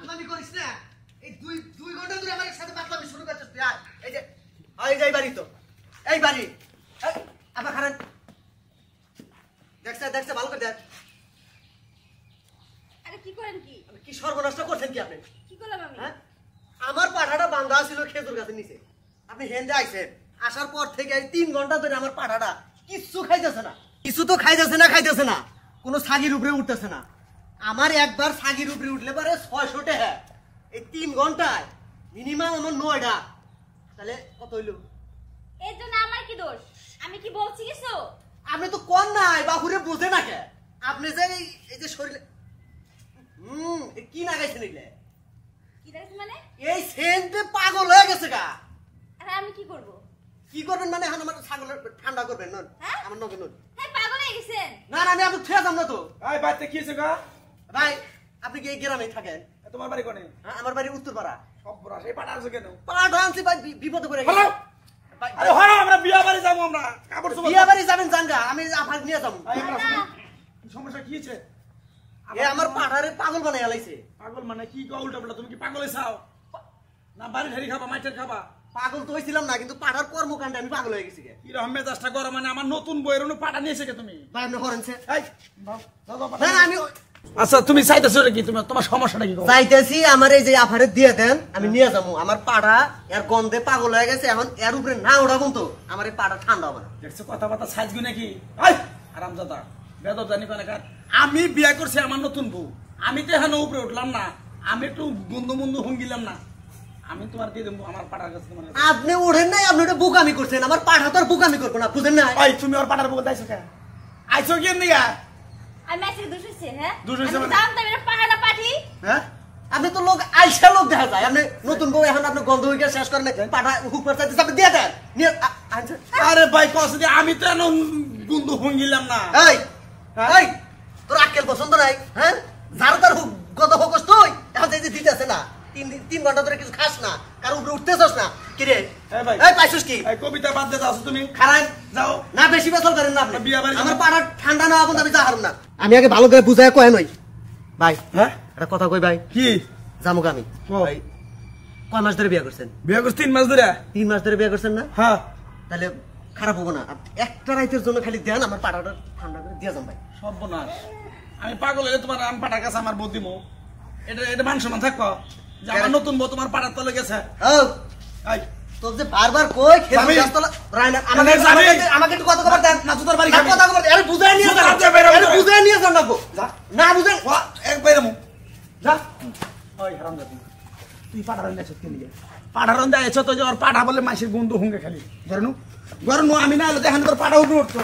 ফালতুমি করিস না এই দুই ঘন্টা ধরে আমার সাথে পাতলামি শুরু করছিস তুই আর এই যে বাড়ি তো এই বাড়ি আবার খারাপ দেখছে ভালো করে দেখ আরে কি করেন কি কি সর্বনাশ করছেন কি আপনি কি করলাম আমি হ্যাঁ আমার পাঠাটা বাঁধা ছিল খেজুর গাছের নিচে আপনি হেন্দে আইছেন আসার পর থেকে 3 ঘন্টা ধরে আমার পাঠাটা কিচ্ছু খাইতেছে না কিছু তো খাইতেছে না কোনো ছাগির উপরে উঠতেছে না আমার একবার ছাগির উপরে উঠলে পারে 600 টাকা এই 3 ঘন্টায় মিনিমাম আমার 9টা তাহলে কত হইল এর জন্য আমার কি দোষ আমি কি বলছি কিছু আপনি তো কোন নাই বাহুরে বুঝে না কে আপনি যে এই যে শরীরে কি লাগাইছেন এগুলা কি দেখছ মানে এই সেন্টে পাগল হয়ে গেছে গা আরে আমি কি করব কি করবেন মানে এখন আমার ছাগল ঠান্ডা করবেন নন হ্যাঁ আমার নগে নন হ্যাঁ পাগল হয়ে গেছেন না আমি আপনি ঠেয়া যাম না তো এই বাইতে কি হইছে গা ভাই আপনি কি এই গ্রামে থাকেন তোমার বাড়ি কোনে হ্যাঁ আমার বাড়ি উত্তরপাড়া সব বড় সেই পাটা আছে কেন পাড়া আনছি ভাই বিপদে পড়ে হ্যালো আরে হ্যাঁ আমরা বিয়া বাড়ি যাবো আমরা কাপড় চোপড় বিয়া বাড়ি যাবেন জানগা আমি আপনাকে নিয়ে যাবো এই আমরা সমস্যা কি হইছে এ আমার পাঠারে পাগল বানাই আলাইছে পাগল মানে কি কও উল্টা পাল্টা তুমি কি পাগল হইছাও না বাড়ি ঢেরি খাবা মাইটের খাবা পাগল তো হইছিলাম না কিন্তু পাঠার কর্মকাণ্ডে আমি পাগল হয়ে গেছি গে কি রকম মেজাজটা গরম মানে আমার নতুন বইয়ের অনু পাটা নিয়েছে কে তুমি ভাই আপনি করেনছে এই না আমি আচ্ছা তুমি চাইতেছো কি তুমি তোমার সমস্যাটা কি চাইতেছি আমার এই যে আফারে দিয়ে দেন আমি নিয়ে যাবো আমার পাড়া এর গন্ধে পাগল হয়ে গেছে এখন এর উপরে না ওঠা কিন্তু আমার এই পাড়া ঠান্ডা হবে না দেখছো কথাবার্তা সাজগু নাকি এই আরামজাদা বেদব জানি কোন কার আমি বিয়া করছি আমার নতুন বউ আমি তো এখানে উপরে উঠলাম না আমি একটু বন্ধু বন্ধু হুঙ্গিলাম না আমি তোমার দিয়ে দেবো আমার পাড়ার কাছে তোমার আপনি ওঠেন নাই আপনি ওটা বুকামি করছেন আমার পাড়া তো আর বুকামি করবো না বুঝেন না এই তুমি ওর পাড়ার বউ দাইছো কে আইছো কি নিয়া আমি ম্যাচের দোষ হইছে হ্যাঁ দোষ হইছে আমি মানে? জানতাম এটা পাহাড়া পাঠি হ্যাঁ আপনি তো লোক আইসা লোক দেখা যায় আপনি নতুন বউ এখন আপনি গন্ধ হইকে শেষ করেন পাঠা হুক মারতে আপনি দিয়ে দেন নিয়ে আরে ভাই কষ্ট দিয়ে আমি তো এখন বন্ধু হুঙ্গিলাম না এই তোর আক্কেল পছন্দ নাই হ্যাঁ যার তার গত হোকস তুই এখন যে দিতেছে না 3 ঘন্টা ধরে কিছু খাস না কার উপরে উঠতেছস না কি রে এই ভাই এই পাইছস কি এই কবিতা বাদ দিয়ে যাও তুমি খারাপ যাও না বেশি বেসল করেন না আপনি বিয়া বাড়ি আমার পাড়া ঠান্ডা না আপন আমি যা হারুম না আমি আগে ভালো করে বুঝায় কয় নই ভাই হ্যাঁ একটা কথা কই ভাই কি জামুক আমি ভাই কয় মাস ধরে বিয়ে করছেন বিয়া করছিস 3 মাস ধরে 3 মাস ধরে বিয়ে করছেন না হ্যাঁ তাহলে খারাপ হবো না একটা রাইতের জন্য খালি দেন আমার পাড়াটা ঠান্ডা করে দিয়ে যান ভাই সর্বনাশ আমি পাগল হয়ে তোমার আমি পাটার কাছে আমার বউ দিমু এটা মান সম্মান থাকবো যে আমার নতুন বউ তোমার পাটার তলে গেছে ও এই তোর যে বারবার কই খেতে গাছতলা রাইনা আমাকে একটু কথা কবার দেন না তোর বাড়ি না কথা কবার আরে বুঝাই নিয়ে যান আরে বুঝাই নিয়ে যান না না বুঝেন এক বাইরে মু যা ওই হারামজাদি তুই পাটার নিয়ে এসে নিয়ে পাটার নিয়ে এসে তো যে ওর পাটা বলে মাসির গন্ধ হুঙ্গে খালি গরনু আমি না হলে দেখেন তোর পাটা উঠে উঠতো